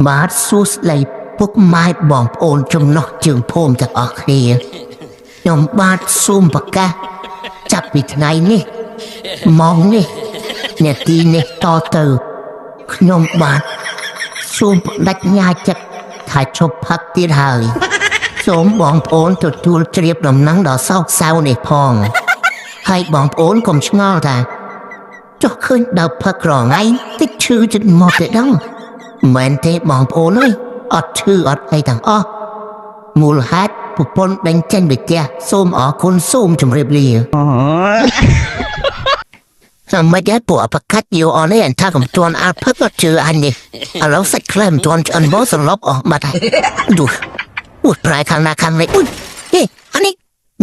បាទសួស្តីពុកម៉ែបងប្អូនចំណុះជើងភូមិទាំងអស់គ្នាខ្ញុំបាទសូមប្រកាសចាប់ពីថ្ងៃនេះម៉ោងនេះនាទីនេះតទៅខ្ញុំបាទសូមបដិញ្ញាចិត្តថាជប់ផឹកទៀតហើយសូមបងប្អូនទទួលជ្រាបដំណឹងដល់សោកសៅនេះផងហើយបងប្អូនកុំឆ្ងល់ថាចុះឃើញដល់ផឹករងៃតិចឈឺចិត្តមកទេដឹងមែនទេបងប្អូនអើយអត់ឈឺអត់អីទាំងអស់មូលហេតុប្រពន្ធដេញចេញពីផ្ទះសូមអរគុណសូមជម្រាបលាសម្រាប់ពួកប្រកាសយកអននេះអញថាកំទាន់អាចផឹកអត់ជឿអញនេះឥឡូវសាច់ក្លែមិនទាន់ឆ្អិនមកសន្លប់អស់បាត់ហើយឌូអូប្រែខាងណាខាងនេះអូយហេអានេះ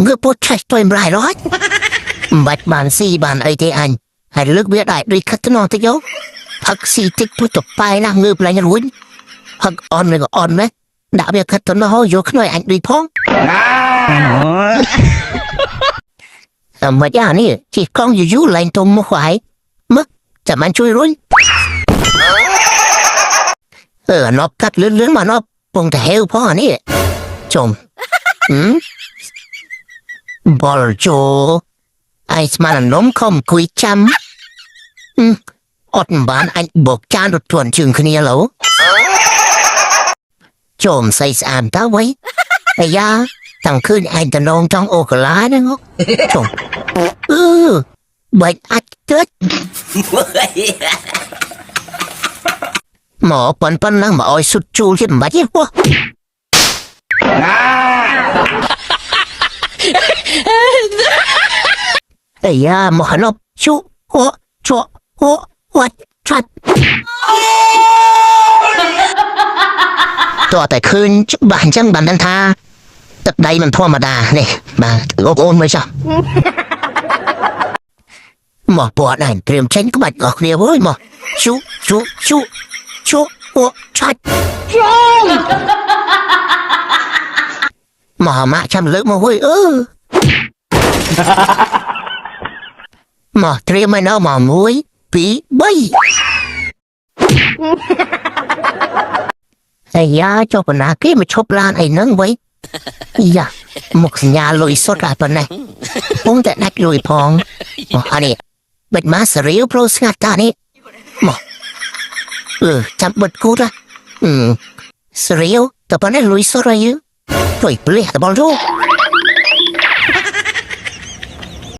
ងើបពោះឆេះទៅម្លាយរត់មិនបាច់បានស៊ីបានអីទេអញហើយលើកវាដែរដូចខិតទៅនោះទៅយកផឹកស៊ីតិចពុះទៅប៉ែណាងើបឡើងរួញផឹកអន់នឹងក៏អន់ដែរដាក់វាខិតទៅនោះយកខ្នើយអញដូចផងមកយ៉ាងនេះជីកង់យូរឡើងទៅមកហើយមកចាំបានជួយរុញណប់កាត់លឿនមកណប់ពងទៅហេវផងអានេះចុំបលជោអីស្មាននំខំគួយចាំអត់បានអញបកចានរត់ជន់ជើងគ្នាឡូចុំស្អីស្អាតតើវ៉ៃអាយ៉ាតាំងឃើញឯងតំណងចង់អូកាឡាហ្នឹងចុំបាច់អាចទឹកមកប៉ុនហ្នឹងមកឲ្យសុទ្ធជូលទៀតមិនបាច់ទេពោះអាយ៉ាមកណប់ជូហោជូហោវ៉ាត់ឆាត់តើតែឃើញច្បាស់អញ្ចឹងបានដឹងថាទឹកដីមិនធម្មតានេះបាទលោកអូនមើលចុះមកពណ៌ដែរត្រៀមចេញក្បាច់អស់គ្នាអើយមកជូជូជូជូអូឆាច់មកម៉ាក់ចាំលើកមកហុយមកត្រៀមឲ្យនៅមក1 2 3អាយ៉ាចុះបណ្ណាគេមកឈប់ឡានអីហ្នឹងវ៉ៃយ៉ាមកសញ្ញាលុយសុទ្ធតែប៉ុណ្ណេះពងតែដាច់លុយផងមកអានេះបិទម៉ាសរៀវប្រូស្ងាត់តានេះមកចាំបិទគូតសរៀវតែប៉ុណ្ណេះលុយសុទ្ធហើយយឺជួយផ្លះតបលទៅ